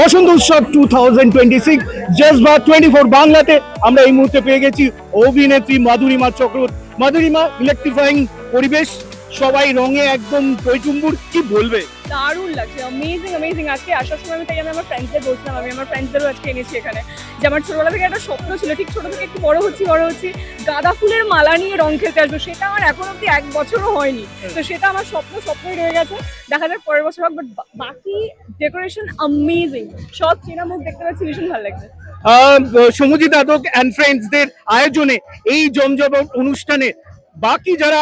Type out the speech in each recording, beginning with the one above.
বসন্ত উৎসব 2026 জজবা 24 বাংলাতে আমরা এই মুহূর্তে পেয়ে গেছি অভিনেত্রী মাধুরিমা চক্রবর্তী। মাধুরিমা, ইলেকট্রিফাইং পরিবেশ, সবাই রঙে একদম টইটুম্বুর, কি বলবে? দারুণ লাগছে, অ্যামেজিং অ্যামেজিং। আজকে আসার সময় তাই আমি আমার ফ্রেন্ডসদের বলছিলাম, আমি আমার ফ্রেন্ডসদেরও আজকে এনেছি এখানে, যে আমার ছোটবেলা থেকে একটা স্বপ্ন ছিল, ঠিক ছোট থেকে একটু বড় হচ্ছি গাঁদা ফুলের মালা নিয়ে রং খেলতে আসবো। সেটা আমার এখন অব্দি 1 বছরও হয়নি, তো সেটা আমার স্বপ্নই রয়ে গেছে। দেখা যাক পরের বছর হোক, বাট বাকি ডেকোরেশন অ্যামেজিং, সব চেনা মুখ দেখতে পাচ্ছি, ভীষণ ভালো লাগছে। সমুজিৎ আদক অ্যান্ড ফ্রেন্ডসদের আয়োজনে এই জমজমাট অনুষ্ঠানে বাকি যারা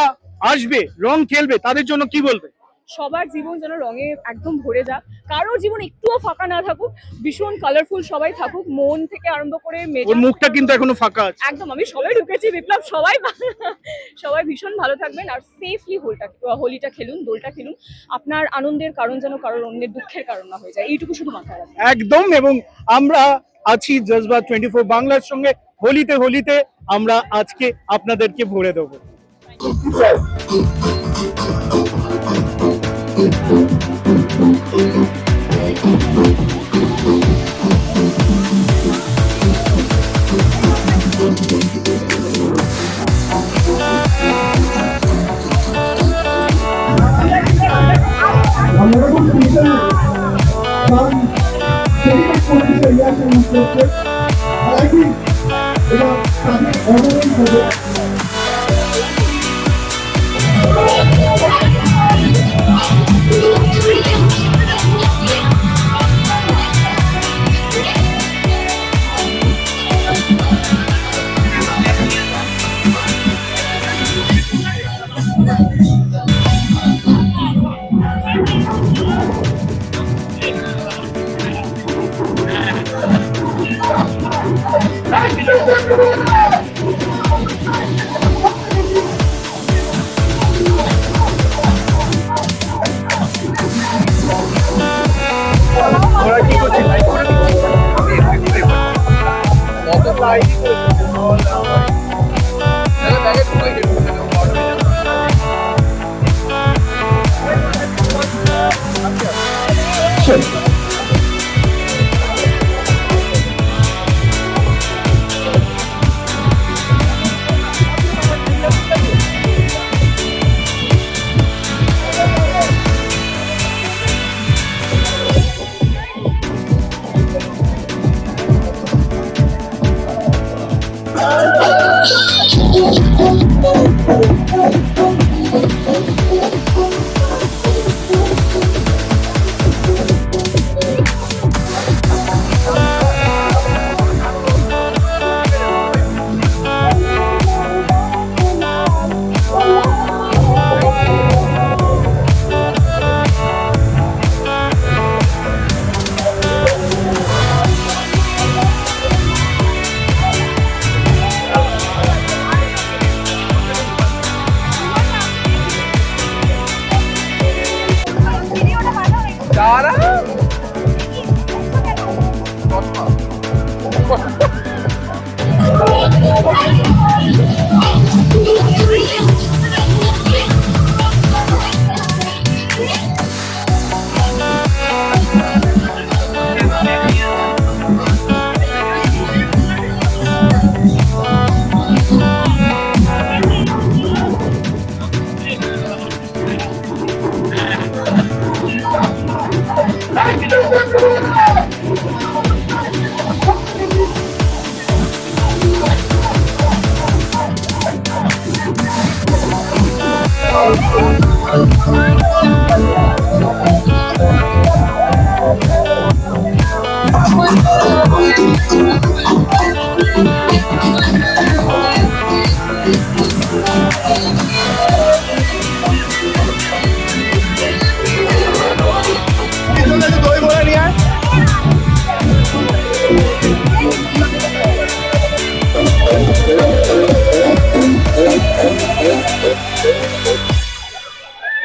আসবে রং খেলবে তাদের জন্য কি বলবে? সবার জীবন যেন রঙে একদম ভরে যাক, কারোর জীবন একটুও ফাঁকা না থাকুক, ভীষণ কালারফুল সবাই থাকুক, মন থেকে আরম্ভ করে ওর মুখটা কিন্তু এখনো ফাঁকা আছে। একদম, আমি সবাই ঢুকেছি, বিপ্লব, সবাই ভীষণ ভালো থাকবেন আর সেফলি হোলিটা খেলুন, দোলটা খেলুন। আপনার আনন্দের কারণ যেন কারোর অন্যের দুঃখের কারণ না হয়ে যায়, এইটুকু শুধু মাথায় রাখবেন। একদম। এবং আমরা আছি জজবা 24 বাংলার সঙ্গে, হোলিতে আমরা আজকে আপনাদেরকে ভরে দেবো।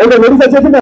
Okay, ladies and gentlemen.